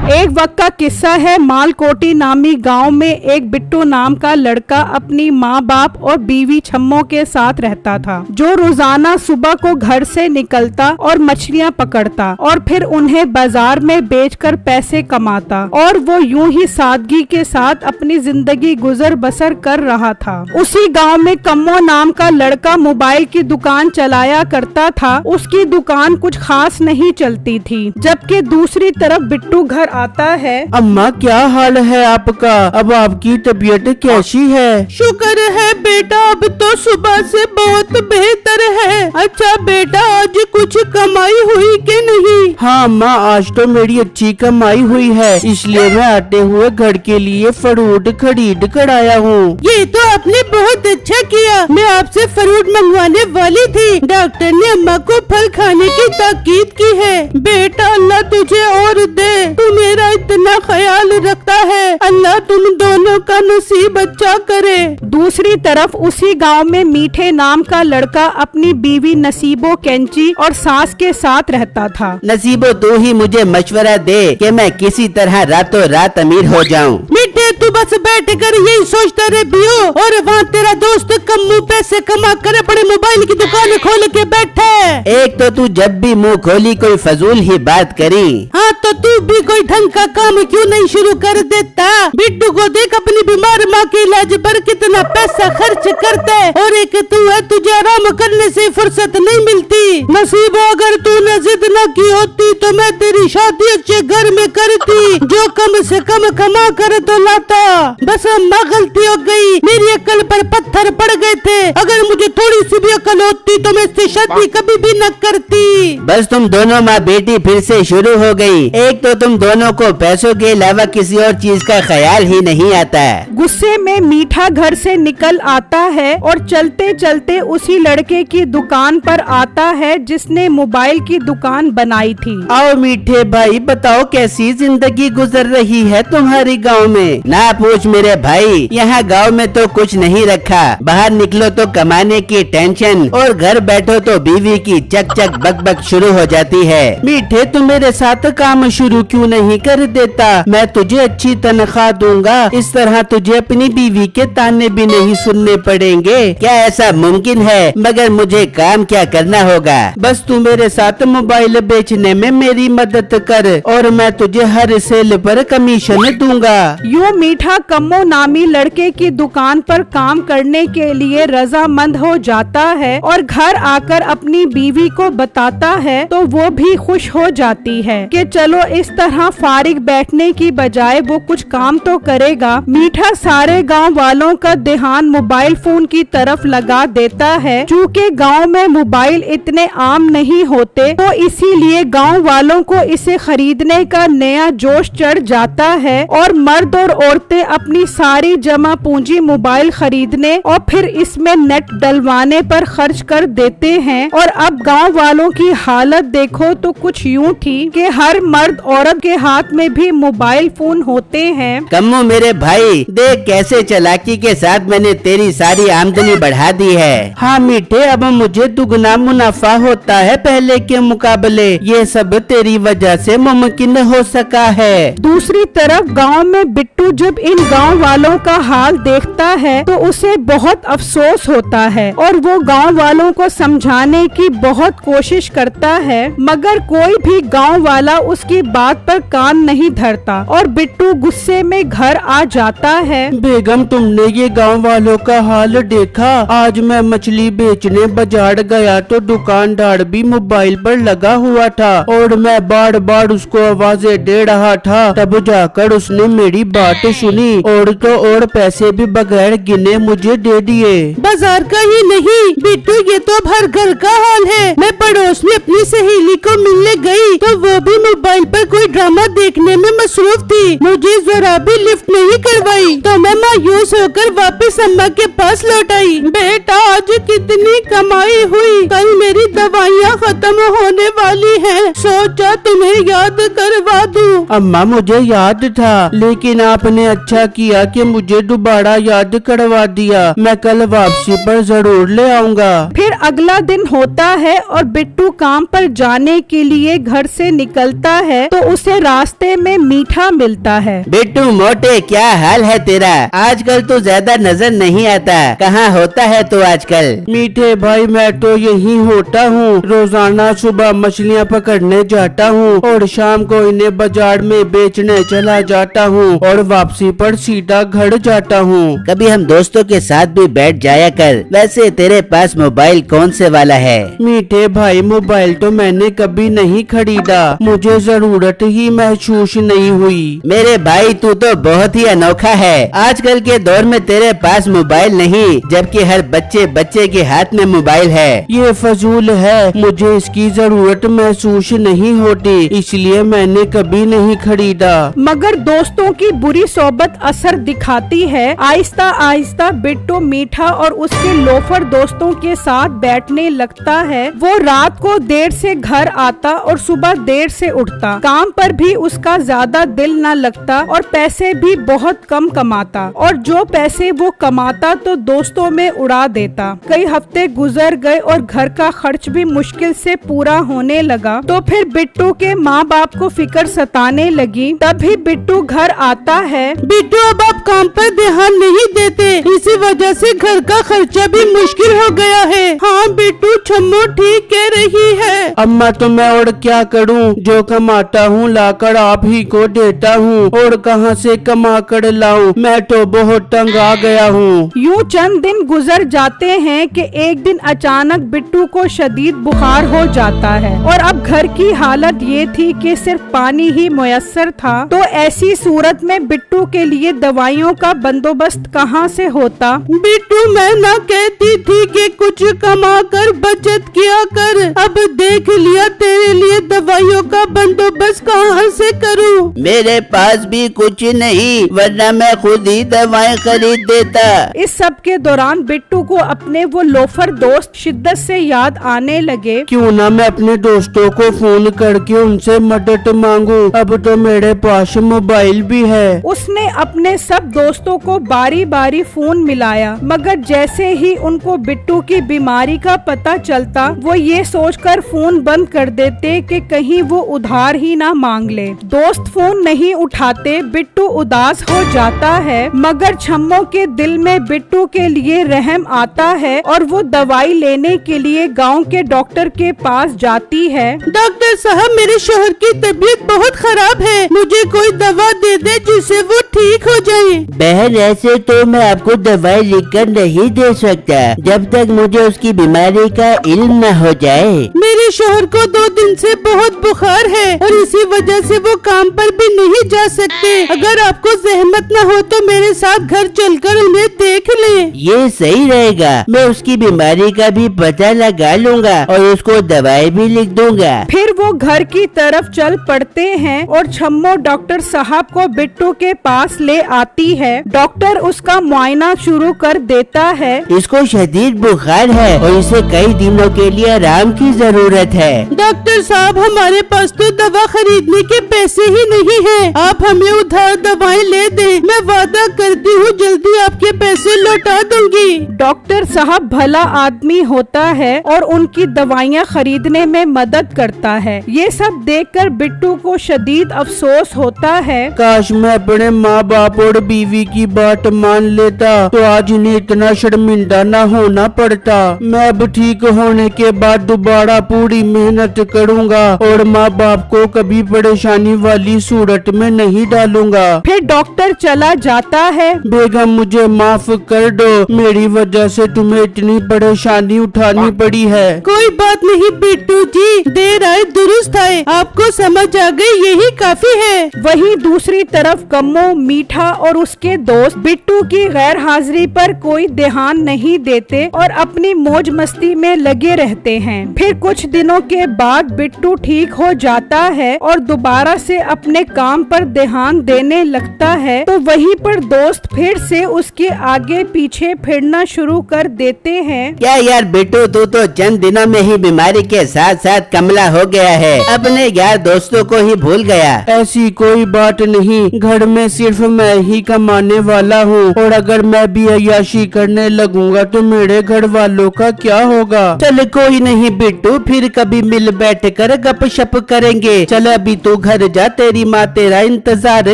एक वक्त का किस्सा है। मालकोटी नामी गांव में एक बिट्टू नाम का लड़का अपनी माँ बाप और बीवी छम्मों के साथ रहता था, जो रोजाना सुबह को घर से निकलता और मछलियाँ पकड़ता और फिर उन्हें बाजार में बेचकर पैसे कमाता, और वो यूं ही सादगी के साथ अपनी जिंदगी गुजर बसर कर रहा था। उसी गांव में कम्मो नाम का लड़का मोबाइल की दुकान चलाया करता था। उसकी दुकान कुछ खास नहीं चलती थी, जबकि दूसरी तरफ बिट्टू घर आता है। अम्मा, क्या हाल है आपका? अब आपकी तबीयत कैसी है? शुक्र है बेटा, अब तो सुबह से बहुत बेहतर है। अच्छा बेटा, आज कुछ कमाई हुई कि नहीं? हाँ अम्मा, आज तो मेरी अच्छी कमाई हुई है, इसलिए मैं आते हुए घर के लिए फ्रूट खरीद कर आया हूँ। ये तो आपने बहुत अच्छा किया। मैं आपसे फ्रूट मंगवाने वाली थी। डॉक्टर ने अम्मा को फल खाने की ताकीद की है। बेटा, अल्लाह तुझे और दे, तू मेरा इतना ख्याल रखता है। अल्लाह तुम दोनों का नसीब अच्छा करे। दूसरी तरफ उसी गांव में मीठे नाम का लड़का अपनी बीवी नसीबो कैंची और सास के साथ रहता था। नसीबो, तू ही मुझे मशवरा दे कि मैं किसी तरह रातों रात अमीर हो जाऊँ। मीठे, तू बस बैठ कर यही सोचता रहे पियो, और वहाँ तेरा दोस्त कम्मू पैसे कमा कर बड़े मोबाइल की दुकान खोल के बैठे। एक तो तू जब भी मुंह खोली कोई फजूल ही बात करी। हाँ, तो तू भी कोई ढंग का काम क्यों नहीं शुरू कर देता? बिट्टू को देख, अपनी बीमार माँ के इलाज पर कितना पैसा खर्च करता है, और एक तू है, तुझे आराम करने से फुर्सत नहीं मिलती। नसीबो, अगर तूने जिद न की होती तो मैं तेरी शादी अच्छे घर में करती, जो कम से कम कमा कर तो लाता। बस अम्मा, गलती हो गई, मेरी अक्ल पर पत्थर पड़ गए थे। अगर मुझे थोड़ी सी भी अक्ल होती तो मैं इससे शादी कभी भी न करती। बस तुम दोनों माँ बेटी फिर से शुरू हो गई। एक तो तुम दोनों को पैसों के अलावा किसी और चीज का ख्याल ही नहीं आता। गुस्से में मीठा घर से निकल आता है और चलते चलते उसी लड़के की दुकान पर आता है जिसने मोबाइल की दुकान बनाई थी। आओ मीठे भाई, बताओ कैसी जिंदगी गुजर रही है तुम्हारी गांव में? ना पूछ मेरे भाई, यहाँ गांव में तो कुछ नहीं रखा। बाहर निकलो तो कमाने की टेंशन, और घर बैठो तो बीवी की चक चक बक बक शुरू हो जाती है। मीठे, तू मेरे साथ काम शुरू क्यों नहीं कर देता? मैं तुझे अच्छी तनख्वाह दूंगा, इस तरह तुझे अपनी बीवी के ताने भी नहीं सुनने पड़ेंगे। क्या ऐसा मुमकिन है? मगर मुझे काम क्या करना होगा? बस तू मेरे साथ मोबाइल बेचने में मेरी मदद कर, और मैं तुझे हर सेल पर कमीशन दूंगा। यूँ मीठा कम्मो नामी लड़के की दुकान पर काम करने के लिए रजामंद हो जाता है और घर आकर अपनी बीवी को बताता है, तो वो भी खुश हो जाती है कि चलो इस तरह फारिग बैठने की बजाय वो कुछ काम तो करेगा। मीठा सारे गांव वालों का ध्यान मोबाइल फोन की तरफ लगा देता है। चूँकि गांव में मोबाइल इतने आम नहीं होते, तो इसीलिए गांव वालों को इसे खरीदने का नया जोश चढ़ जाता है, और मर्द और औरतें अपनी सारी जमा पूंजी मोबाइल खरीदने और फिर इसमें नेट डलवाने पर खर्च कर देते हैं। और अब गांव वालों की हालत देखो तो कुछ यूं थी कि हर मर्द औरत के हाथ में भी मोबाइल फोन होते हैं। कम्मो मेरे भाई, देख कैसे चालाकी के साथ मैंने तेरी सारी आमदनी बढ़ा दी है। हाँ मीठे, अब मुझे दुगना मुनाफा होता है पहले के मुकाबले। ये सब तेरी वजह से मुमकिन हो सका है। दूसरी तरफ गांव में बिट्टू जब इन गांव वालों का हाल देखता है तो उसे बहुत अफसोस होता है, और वो गांव वालों को समझाने की बहुत कोशिश करता है, मगर कोई भी गांव वाला उसकी बात पर कान नहीं धरता, और बिट्टू गुस्से में घर आ जाता है। बेगम, तुमने ये गांव वालों का हाल देखा? आज मैं मछली बेचने बाजार गया तो दुकानदार भी मोबाइल पर लगा हुआ था, और मैं बार बार उसको आवाजें दे रहा था। तब जाकर उसने मेरी बात सुनी, और तो और पैसे भी बगैर गिने मुझे दे दिए। बाजार का ही नहीं बिट्टू, ये तो अब हर घर का हाल है। मैं पड़ोस में अपनी सहेली को मिलने गई तो वो भी मोबाइल पर कोई ड्रामा देखने में मसरूफ थी। मुझे जरा भी लिफ्ट नहीं करवाई, तो मैं मायूस होकर वापस अम्मा के पास लौट आई। बेटा, आज कितनी कमाई हुई? कल मेरी दवाइयाँ खत्म खत्म होने वाली है, सोचा तुम्हें याद करवा दूं। अम्मा मुझे याद था, लेकिन आपने अच्छा किया कि मुझे दोबारा याद करवा दिया। मैं कल वापसी पर जरूर ले आऊँगा। फिर अगला दिन होता है और बिट्टू काम पर जाने के लिए घर से निकलता है तो उसे रास्ते में मीठा मिलता है। बिट्टू मोटे, क्या हाल है तेरा? आजकल तो ज्यादा नजर नहीं आता, कहाँ होता है तो आजकल? मीठे भाई मैं तो यही होता हूँ, रोजाना सुबह मछलियाँ पकड़ने जाता हूँ और शाम को इन्हें बाजार में बेचने चला जाता हूँ और वापसी पर सीधा घर जाता हूँ। कभी हम दोस्तों के साथ भी बैठ जाया कर। वैसे तेरे पास मोबाइल कौन से वाला है? मीठे भाई मोबाइल तो मैंने कभी नहीं खरीदा, मुझे जरूरत ही महसूस नहीं हुई। मेरे भाई तू तो बहुत ही अनोखा है। आजकल के दौर में तेरे पास मोबाइल नहीं, जबकि हर बच्चे के हाथ में मोबाइल है। ये फजूल है, मुझे इसकी जरूरत महसूस नहीं होती, इसलिए मैंने कभी नहीं खरीदा। मगर दोस्तों की बुरी सोबत असर दिखाती है। आहिस्ता आहिस्ता बिट्टू मीठा और उसके लोफर दोस्तों के साथ बैठने लगता है। वो रात को देर से घर आता और सुबह देर से उठता। काम पर भी उसका ज्यादा दिल न लगता और पैसे भी बहुत कम कमाता, और जो पैसे वो कमाता तो दोस्तों में उड़ा देता। कई हफ्ते गुजर गए और घर का खर्च भी मुश्किल से पूरा होने लगा। तो फिर बिट्टू के माँ बाप को फिक्र सताने लगी। तभी बिट्टू घर आता है। बिट्टू अब आप काम पर ध्यान नहीं देते, इसी वजह से घर का खर्चा भी मुश्किल हो गया है। हाँ बिट्टू, छम्मो ठीक कह रही है। अम्मा तो मैं और क्या करूं, जो कमाता हूं लाकर आप ही को देता हूं, और कहां से कमा कर लाऊं, मैं तो बहुत तंग आ गया हूं। यूं चंद दिन गुजर जाते हैं कि एक दिन अचानक बिट्टू को शदीद बुखार हो जाता है और अब घर की हालत ये थी कि सिर्फ पानी ही मुयस्सर था। तो ऐसी सूरत में बिट्टू के लिए दवाइयों का बंदोबस्त कहाँ से होता? बिट्टू, मैं ना कहती थी कि कुछ कमा कर बचत किया कर, अब देख लिया तेरे लिए दवाइयों का बंदोबस्त कहाँ से करूँ? मेरे पास भी कुछ नहीं, वरना मैं खुद ही दवाएं खरीद देता। इस सब के दौरान बिट्टू को अपने वो लोफर दोस्त शिद्दत से याद आने लगे। क्यों ना मैं अपने दोस्तों को फोन करके उनसे मदद मांगू, अब तो मेरे पास मोबाइल भी है। उसने अपने सब दोस्तों को बारी बारी फोन मिलाया, मगर जैसे ही उनको बिट्टू की बीमारी का पता चलता वो ये सोचकर फोन बंद कर देते कि कहीं वो उधार ही ना मांग ले। दोस्त फोन नहीं उठाते, बिट्टू उदास हो जाता है। मगर छम्मो के दिल में बिट्टू के लिए रहम आता है और वो दवाई लेने के लिए गांव के डॉक्टर के पास जाती है। डॉक्टर साहब, मेरे शोहर की तबीयत बहुत खराब है, मुझे कोई दवा दे दे जिससे वो ठीक हो जाए। बहन, ऐसे तो मैं आपको दवाई लिखकर नहीं दे सकता जब तक मुझे उसकी बीमारी का इल्म न हो जाए। मेरे शोहर को 2 दिन से बहुत बुखार है और इसी वजह से वो काम पर भी नहीं जा सकते। अगर आपको जहमत न हो तो मेरे साथ घर चलकर उन्हें देख लें। ये सही रहेगा, मैं उसकी बीमारी का भी पता लगा लूँगा और उसको दवाई भी लिख दूंगा। फिर वो घर की तरफ चल पड़ते हैं और छम्मो डॉक्टर साहब को बिट्टू के पास ले आती है। डॉक्टर उसका मुआयना शुरू कर देता है। इसको शदीद बुखार है और इसे कई दिनों के लिए आराम की जरूरत है। डॉक्टर साहब, हमारे पास तो दवा खरीदने के पैसे ही नहीं हैं। आप हमें उधार दवाएं ले दें, मैं वादा करती हूँ जल्दी आपके पैसे लौटा दूंगी। डॉक्टर साहब भला आदमी होता है और उनकी दवाइयाँ खरीदने में मदद करता है। ये सब देखकर बिट्टू को शदीद अफसोस होता है। काश मैं अपने माँ बाप और बीवी की बात मान लेता तो आज उन्हें इतना शर्मिंदा न होना पड़ता। मैं अब ठीक होने के बाद दोबारा पूरी मेहनत करूँगा और माँ बाप को कभी परेशानी वाली सूरत में नहीं डालूंगा। फिर डॉक्टर चला जाता है। बेगम, मुझे माफ कर दो, मेरी वजह से तुम्हें इतनी परेशानी उठानी पड़ी है। कोई बात नहीं बिट्टू जी, देर आए दुरुस्त है। आपको समझ आ गई, यही काफी है। वहीं दूसरी तरफ कम्मो, मीठा और उसके दोस्त बिट्टू की गैर हाजिरी पर कोई ध्यान नहीं देते और अपनी मौज मस्ती में लगे रहते हैं। फिर कुछ दिनों के बाद बिट्टू ठीक हो जाता है और दोबारा से अपने काम पर ध्यान देने लगता है, तो वहीं पर दोस्त फिर से उसके आगे पीछे फिरना शुरू कर देते हैं। क्या यार बिट्टू, तू तो चंद दिनों में ही बीमारी के साथ साथ कमला हो गया है, अपने यार दोस्तों को ही भूल गया। ऐसी कोई बात नहीं, घर में सिर्फ मैं ही कमाने वाला हूँ और अगर मैं भी अय्याशी करने लगूंगा तो मेरे घर वालों का क्या होगा। चल कोई नहीं बिट्टू, फिर कभी मिल बैठ कर गपशप करेंगे। चल अभी तू घर जा, तेरी माँ तेरा इंतजार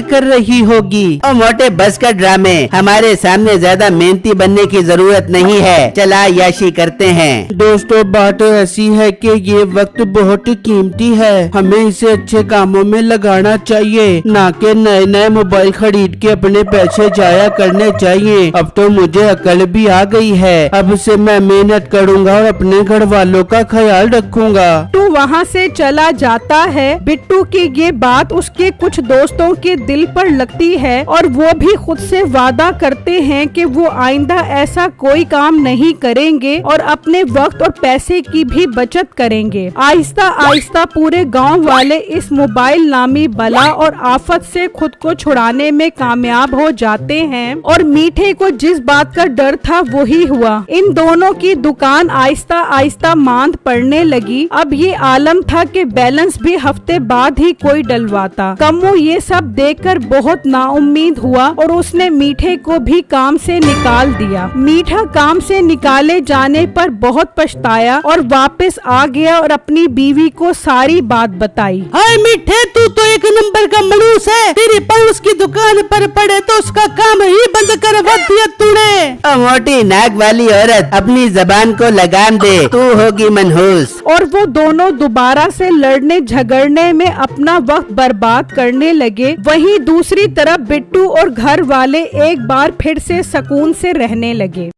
कर रही होगी। और मोटे बस का ड्रामे, हमारे सामने ज्यादा मेहनती बनने की जरूरत नहीं है। चला अय्याशी करते हैं। दोस्तों बात ऐसी है कि ये वक्त बहुत कीमती है, हमें इसे अच्छे कामों में लगाना चाहिए, ना कि नए नए मोबाइल खरीद के अपने पैसे जाया करने चाहिए। अब तो मुझे अकल भी आ गई है, अब से मैं मेहनत करूँगा और अपने घर वालों का ख्याल रखूँगा। बिट्टू वहाँ से चला जाता है। बिट्टू की ये बात उसके कुछ दोस्तों के दिल पर लगती है और वो भी खुद से वादा करते हैं कि वो आइंदा ऐसा कोई काम नहीं करेंगे और अपने वक्त और पैसे की भी बचत करेंगे। आहिस्ता आहिस्ता पूरे गांव वाले इस मोबाइल नामी बला और आफत से खुद को छुड़ाने में कामयाब हो जाते हैं और मीठे को जिस बात का डर था वही हुआ। इन दोनों की दुकान आहिस्ता आहिस्ता मांद पड़ने लगी। अब ये आलम था कि बैलेंस भी हफ्ते बाद ही कोई डलवाता। कम्मू ये सब देखकर बहुत नाउम्मीद हुआ और उसने मीठे को भी काम से निकाल दिया। मीठा काम से निकाले जाने पर बहुत पछताया और वापस आ गया और अपनी बीवी को सारी बात बताई। हाय मीठे, तू तो एक नंबर का मनुष्य है, तेरी पड़ोस की दुकान पर पड़े तो उसका काम ही बंद करवा दिया तूने। मोटी नाक वाली औरत, अपनी जबान को लगाम दे, तू होगी मनहूस। और वो दोनों दोबारा से लड़ने झगड़ने में अपना वक्त बर्बाद करने लगे। वहीं दूसरी तरफ बिट्टू और घर वाले एक बार फिर से सुकून से रहने लगे।